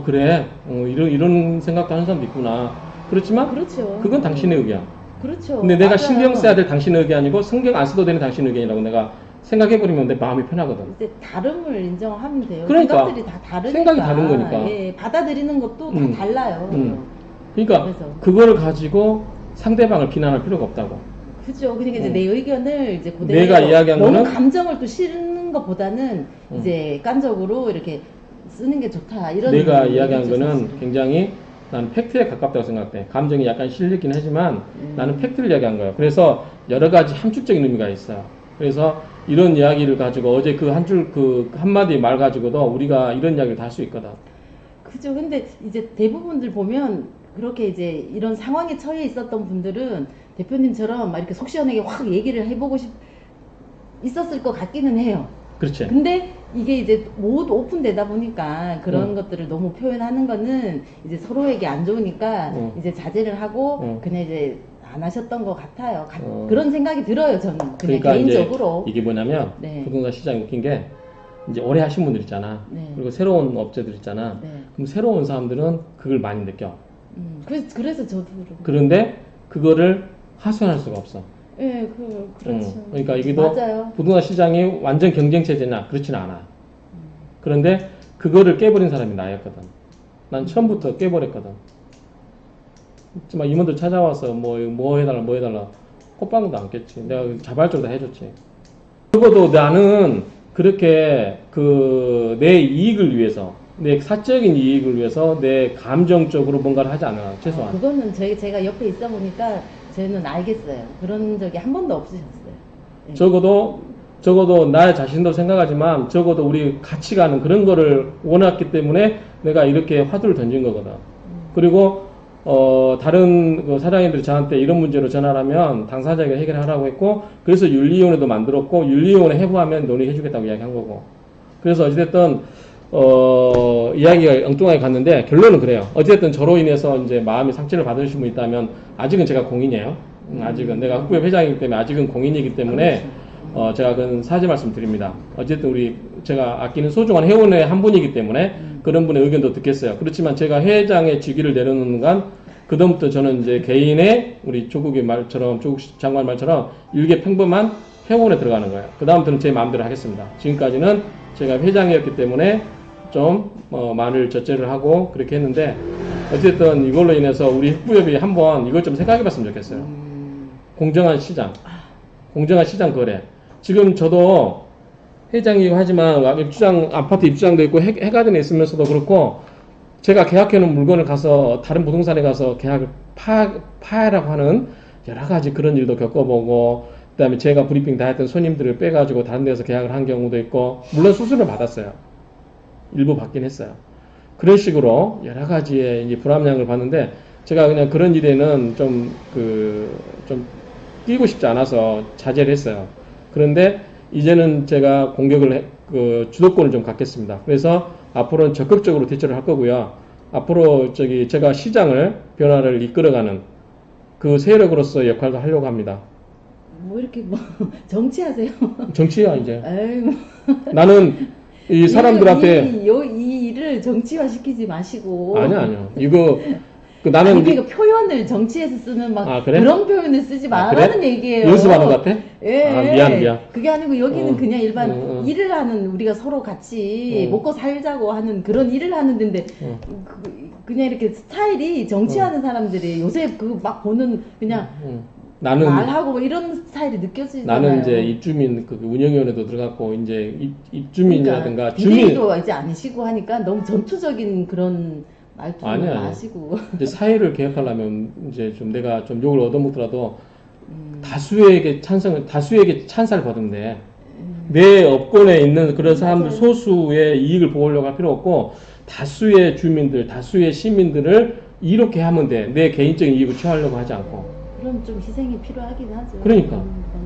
[SPEAKER 1] 그래. 이런 생각도 하는 사람도 있구나. 그렇지만
[SPEAKER 2] 그렇죠.
[SPEAKER 1] 그건 당신의 의견.
[SPEAKER 2] 그렇죠.
[SPEAKER 1] 근데 내가
[SPEAKER 2] 맞아요.
[SPEAKER 1] 신경 써야 될 당신의 의견이 아니고 신경 안 써도 되는 당신의 의견이라고 내가 생각해버리면 내 마음이 편하거든.
[SPEAKER 2] 이제 다름을 인정하면 돼요.
[SPEAKER 1] 그러니까.
[SPEAKER 2] 생각들이 다 다르니까.
[SPEAKER 1] 생각이 다른 거니까.
[SPEAKER 2] 예, 받아들이는 것도 다 달라요.
[SPEAKER 1] 그러니까
[SPEAKER 2] 그래서.
[SPEAKER 1] 그거를 가지고 상대방을 비난할 필요가 없다고.
[SPEAKER 2] 그죠. 그러니까 이제 내 의견을 이제 그대로
[SPEAKER 1] 내가 이야기한
[SPEAKER 2] 너무
[SPEAKER 1] 거는
[SPEAKER 2] 감정을 또 실는 것보다는 이제 깐적으로 이렇게 쓰는 게 좋다. 이런
[SPEAKER 1] 내가
[SPEAKER 2] 의견이죠,
[SPEAKER 1] 이야기한 거는
[SPEAKER 2] 사실은.
[SPEAKER 1] 굉장히 나는 팩트에 가깝다고 생각해. 감정이 약간 실리긴 하지만 나는 팩트를 이야기한 거야. 그래서 여러 가지 함축적인 의미가 있어요. 그래서 이런 이야기를 가지고 어제 그 한마디 말 가지고도 우리가 이런 이야기를 다 할 수 있거든.
[SPEAKER 2] 그죠. 근데 이제 대부분들 보면 그렇게 이제 이런 상황에 처해 있었던 분들은 대표님처럼 막 이렇게 속 시원하게 확 얘기를 해보고 있었을 것 같기는 해요.
[SPEAKER 1] 그렇지.
[SPEAKER 2] 근데 이게 이제 모두 오픈되다 보니까 그런 것들을 너무 표현하는 거는 이제 서로에게 안 좋으니까 이제 자제를 하고 그냥 이제 안 하셨던 것 같아요. 그런 생각이 들어요, 저는. 그냥
[SPEAKER 1] 그러니까
[SPEAKER 2] 개인적으로.
[SPEAKER 1] 이제 이게 뭐냐면
[SPEAKER 2] 네.
[SPEAKER 1] 부동산 시장이 웃긴 게 이제 오래 하신 분들 있잖아.
[SPEAKER 2] 네.
[SPEAKER 1] 그리고 새로운 업체들 있잖아.
[SPEAKER 2] 네.
[SPEAKER 1] 그럼 새로운 사람들은 그걸 많이 느껴.
[SPEAKER 2] 그래서 저도
[SPEAKER 1] 그런데 그거를 하소연할 수가 없어.
[SPEAKER 2] 예, 그렇죠.
[SPEAKER 1] 그러니까 이게도
[SPEAKER 2] 맞아요.
[SPEAKER 1] 부동산 시장이 완전 경쟁 체제냐? 그렇지는 않아. 그런데 그거를 깨버린 사람이 나였거든. 난 처음부터 깨버렸거든. 막 임원들 찾아와서 뭐 해달라. 꽃방울도 안 깼지. 내가 자발적으로 다 해줬지. 적어도 나는 그렇게 내 이익을 위해서, 내 사적인 이익을 위해서 내 감정적으로 뭔가를 하지 않아, 최소한.
[SPEAKER 2] 그거는 제가 옆에 있어 보니까 저는 알겠어요. 그런 적이 한 번도 없으셨어요. 예.
[SPEAKER 1] 적어도 나 자신도 생각하지만 적어도 우리 같이 가는 그런 거를 원했기 때문에 내가 이렇게 화두를 던진 거거든. 그리고 다른 그 사장님들이 저한테 이런 문제로 전화를 하면 당사자에게 해결하라고 했고, 그래서 윤리위원회도 만들었고, 윤리위원회 해부하면 논의해주겠다고 이야기한 거고. 그래서 어찌됐든 이야기가 엉뚱하게 갔는데 결론은 그래요. 어쨌든 저로 인해서 이제 마음이 상처를 받으신 분 있다면 아직은 제가 공인이에요. 아직은 내가 흑부협 회장이기 때문에 아직은 공인이기 때문에 제가 그건 사죄 말씀드립니다. 어쨌든 제가 아끼는 소중한 회원의 한 분이기 때문에 그런 분의 의견도 듣겠어요. 그렇지만 제가 회장의 직위를 내려놓는 순간 그다음부터 저는 이제 개인의 우리 조국 장관 말처럼 일개 평범한 회원에 들어가는 거예요. 그다음부터는 제 마음대로 하겠습니다. 지금까지는 제가 회장이었기 때문에 좀 말을 절제를 하고 그렇게 했는데 어쨌든 이걸로 인해서 우리 흑부협이 한번 이걸 좀 생각해 봤으면 좋겠어요. 공정한 시장 거래. 지금 저도 회장이고 하지만 아파트 입주장도 있고 해가든에 있으면서도 그렇고 제가 계약해 놓은 물건을 가서 다른 부동산에 가서 계약을 파라고 하는 여러 가지 그런 일도 겪어보고, 그 다음에 제가 브리핑 다 했던 손님들을 빼가지고 다른 데서 계약을 한 경우도 있고, 물론 수수료를 받았어요. 일부 받긴 했어요. 그런 식으로 여러 가지의 이제 불합리함을 봤는데, 제가 그냥 그런 일에는 좀 끼고 싶지 않아서 자제를 했어요. 그런데 이제는 제가 주도권을 좀 갖겠습니다. 그래서 앞으로는 적극적으로 대처를 할 거고요. 앞으로 제가 시장을 변화를 이끌어가는 그 세력으로 역할도 하려고 합니다.
[SPEAKER 2] 뭐 이렇게 정치하세요?
[SPEAKER 1] 정치야 이제.
[SPEAKER 2] 아이고.
[SPEAKER 1] 나는 이 사람들한테
[SPEAKER 2] 이 일을 정치화 시키지 마시고.
[SPEAKER 1] 아니요. 이거 나는
[SPEAKER 2] 아니, 그러니까 표현을 정치에서 쓰는 막
[SPEAKER 1] 아, 그래?
[SPEAKER 2] 그런 표현을 쓰지 말라는
[SPEAKER 1] 그래?
[SPEAKER 2] 얘기예요.
[SPEAKER 1] 연습하는 것 같아?
[SPEAKER 2] 예,
[SPEAKER 1] 아, 미안.
[SPEAKER 2] 그게 아니고 여기는
[SPEAKER 1] 어,
[SPEAKER 2] 그냥 일반
[SPEAKER 1] 일을
[SPEAKER 2] 일을 하는 우리가 서로 같이
[SPEAKER 1] 어.
[SPEAKER 2] 먹고 살자고 하는 그런 일을 하는 데인데
[SPEAKER 1] 어.
[SPEAKER 2] 그냥 이렇게 스타일이 정치하는 사람들이 요새 그 막 보는 그냥
[SPEAKER 1] 나는
[SPEAKER 2] 말하고 뭐 이런 스타일이 느껴지잖아요.
[SPEAKER 1] 나는 이제 입주민 그 운영위원회도 들어갔고 이제 입주민이라든가 주민
[SPEAKER 2] 비대위도 이제 아니시고 하니까 너무 전투적인 그런 말투를
[SPEAKER 1] 아니야.
[SPEAKER 2] 마시고
[SPEAKER 1] 이제 사회를 개혁하려면 이제 좀 내가 좀 욕을 얻어먹더라도 다수에게 찬사를 받으면 돼. 내 업권에 있는 그런 사람들
[SPEAKER 2] 맞아요.
[SPEAKER 1] 소수의 이익을 보호하려고 할 필요 없고 다수의 주민들, 다수의 시민들을 이렇게 하면 돼. 내 개인적인 이익을 취하려고 하지 않고.
[SPEAKER 2] 그럼 좀 희생이 필요하긴 하죠.
[SPEAKER 1] 그러니까.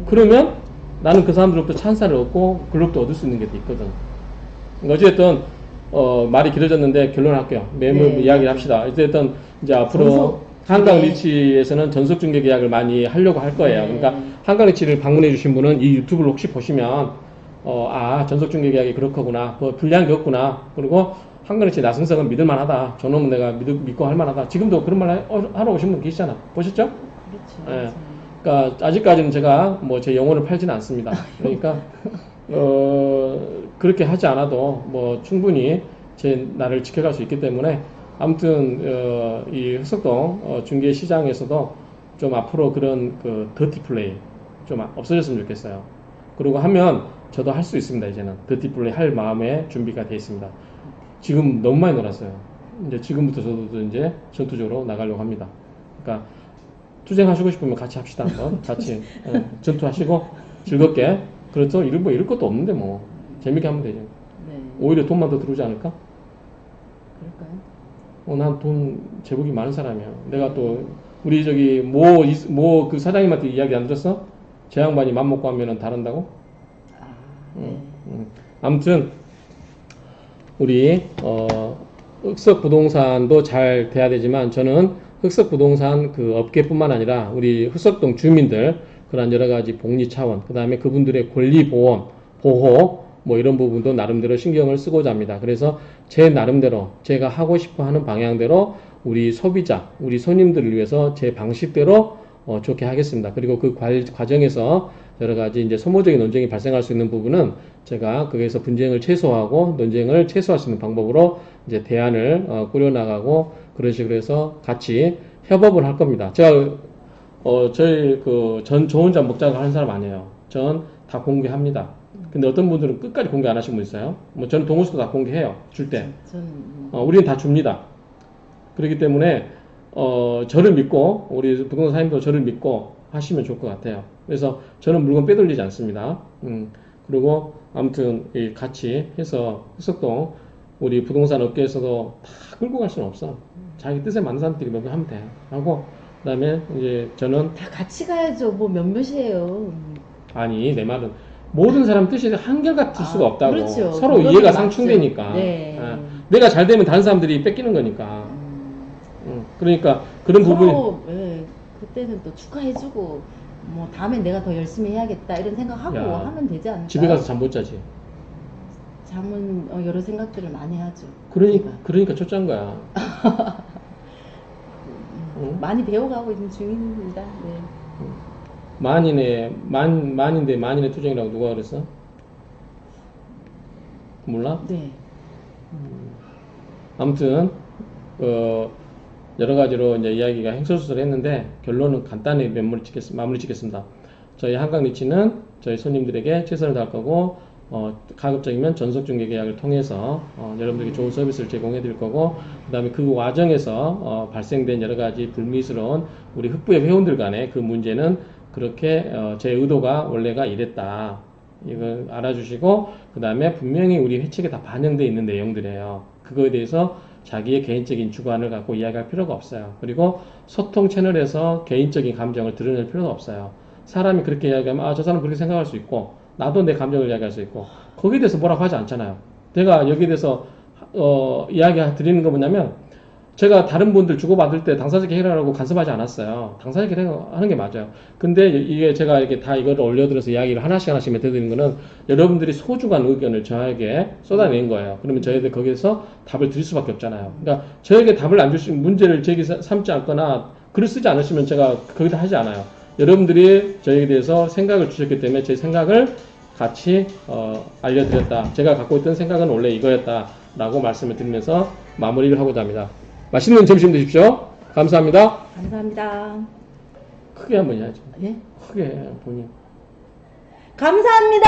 [SPEAKER 1] 그러면 나는 그 사람들로부터 찬사를 얻고 그로부터 얻을 수 있는 게 있거든. 어쨌든 말이 길어졌는데 결론할게요. 매물
[SPEAKER 2] 네.
[SPEAKER 1] 이야기를 합시다. 어쨌든 이제 앞으로
[SPEAKER 2] 전속
[SPEAKER 1] 한강
[SPEAKER 2] 네.
[SPEAKER 1] 리치에서는 전속 중개 계약을 많이 하려고 할 거예요.
[SPEAKER 2] 네.
[SPEAKER 1] 그러니까 한강 리치를 방문해 주신 분은 이 유튜브를 혹시 보시면 전속 중개 계약이 그렇구나. 뭐 불리한 게 없구나. 그리고 한강 리치 나승성은 믿을 만하다. 저놈은 내가 믿고 할 만하다. 지금도 그런 말 하러 오신 분 계시잖아. 보셨죠?
[SPEAKER 2] 그렇죠.
[SPEAKER 1] 예.
[SPEAKER 2] 맞아요.
[SPEAKER 1] 그러니까 아직까지는 제가 뭐 제 영혼을 팔지는 않습니다. 그러니까 그렇게 하지 않아도 뭐 충분히 제 나를 지켜갈 수 있기 때문에 아무튼 이 흑석동 중개 시장에서도 좀 앞으로 그런 그 더티 플레이 좀 없어졌으면 좋겠어요. 그리고 하면 저도 할 수 있습니다. 이제는 더티 플레이 할 마음에 준비가 되어 있습니다. 지금 너무 많이 놀았어요. 이제 지금부터 저도 이제 전투적으로 나가려고 합니다. 그러니까 투쟁하시고 싶으면 같이 합시다. 한번 같이 전투하시고 즐겁게. 그렇죠. 이럴 것도 없는데 뭐 재밌게 하면 되죠.
[SPEAKER 2] 네.
[SPEAKER 1] 오히려 돈만 더 들어오지 않을까?
[SPEAKER 2] 그럴까요?
[SPEAKER 1] 난 돈 제복이 많은 사람이야. 내가 또 우리 저기 그 사장님한테 이야기 안 들었어? 제 양반이 맘먹고 하면은 다른다고?
[SPEAKER 2] 아, 네.
[SPEAKER 1] 아무튼 우리 흑석 부동산도 잘 돼야 되지만 저는 흑석 부동산 그 업계뿐만 아니라 우리 흑석동 주민들 그런 여러 가지 복리 차원, 그 다음에 그분들의 권리 보험, 보호 뭐 이런 부분도 나름대로 신경을 쓰고자 합니다. 그래서 제 나름대로 제가 하고 싶어 하는 방향대로 우리 소비자, 우리 손님들을 위해서 제 방식대로 좋게 하겠습니다. 그리고 그 과정에서 여러 가지 이제 소모적인 논쟁이 발생할 수 있는 부분은 제가 거기에서 분쟁을 최소화하고 논쟁을 최소화할 수 있는 방법으로 이제 대안을 꾸려나가고 그런 식으로 해서 같이 협업을 할 겁니다. 제가 저희 그 전 저 혼자 먹자고 하는 사람 아니에요. 전 다 공개합니다. 근데 어떤 분들은 끝까지 공개 안 하시는 분 있어요. 뭐 저는 동호수도 다 공개해요. 줄 때.
[SPEAKER 2] 저는
[SPEAKER 1] 우리는 다 줍니다. 그렇기 때문에 저를 믿고 우리 부동산 사장님도 저를 믿고 하시면 좋을 것 같아요. 그래서 저는 물건 빼돌리지 않습니다. 그리고 아무튼 같이 해서 흑석동 우리 부동산 업계에서도 다 끌고 갈 수는 없어. 자기 뜻에 맞는 사람들이 몇 명 하면 돼. 하고 그다음에 이제 저는
[SPEAKER 2] 다 같이 가야죠. 뭐 몇몇이에요.
[SPEAKER 1] 아니 내 말은 모든 사람 뜻이 한결같을 수가 없다고.
[SPEAKER 2] 그렇죠.
[SPEAKER 1] 서로
[SPEAKER 2] 그건
[SPEAKER 1] 이해가
[SPEAKER 2] 맞죠.
[SPEAKER 1] 상충되니까.
[SPEAKER 2] 네.
[SPEAKER 1] 내가 잘 되면 다른 사람들이 뺏기는 거니까. 그러니까 그런 부분이
[SPEAKER 2] 서로 그때는 또 축하해주고 뭐 다음엔 내가 더 열심히 해야겠다 이런 생각하고
[SPEAKER 1] 야,
[SPEAKER 2] 하면 되지 않을까?
[SPEAKER 1] 집에 가서 잠 못 자지.
[SPEAKER 2] 잠은 여러 생각들을 많이 하죠.
[SPEAKER 1] 그러니까 초짜인 거야. 응?
[SPEAKER 2] 많이 배워가고 있는 중입니다. 네.
[SPEAKER 1] 만인데 만인의 투쟁이라고 누가 그랬어? 몰라?
[SPEAKER 2] 네.
[SPEAKER 1] 아무튼 여러 가지로 이제 이야기가 횡설수설했는데 결론은 간단히 마무리 짓겠습니다. 저희 한강 리치는 저희 손님들에게 최선을 다할 거고 가급적이면 전속 중개 계약을 통해서 여러분들에게 좋은 서비스를 제공해 드릴 거고 그 다음에 그 과정에서 발생된 여러 가지 불미스러운 우리 흑부의 회원들 간의 그 문제는 그렇게 제 의도가 원래가 이랬다. 이걸 알아주시고 그 다음에 분명히 우리 회칙에 다 반영되어 있는 내용들이에요. 그거에 대해서 자기의 개인적인 주관을 갖고 이야기할 필요가 없어요. 그리고 소통 채널에서 개인적인 감정을 드러낼 필요가 없어요. 사람이 그렇게 이야기하면 저 사람 그렇게 생각할 수 있고 나도 내 감정을 이야기할 수 있고 거기에 대해서 뭐라고 하지 않잖아요. 제가 여기에 대해서 이야기 드리는 거 뭐냐면 제가 다른 분들 주고받을 때 당사자끼리 해결하라고 간섭하지 않았어요. 당사자끼리 하는 게 맞아요. 근데 이게 제가 이렇게 다 이거를 올려드려서 이야기를 하나씩 맺어드리는 거는 여러분들이 소중한 의견을 저에게 쏟아낸 거예요. 그러면 저희들 거기에서 답을 드릴 수밖에 없잖아요. 그러니까 저에게 답을 안 주시면 문제를 제기 삼지 않거나 글을 쓰지 않으시면 제가 거기다 하지 않아요. 여러분들이 저에게 대해서 생각을 주셨기 때문에 제 생각을 같이 알려드렸다. 제가 갖고 있던 생각은 원래 이거였다. 라고 말씀을 드리면서 마무리를 하고자 합니다. 맛있는 점심 드십시오. 감사합니다.
[SPEAKER 2] 감사합니다.
[SPEAKER 1] 크게 한번 해야죠.
[SPEAKER 2] 예?
[SPEAKER 1] 크게 본인.
[SPEAKER 2] 감사합니다.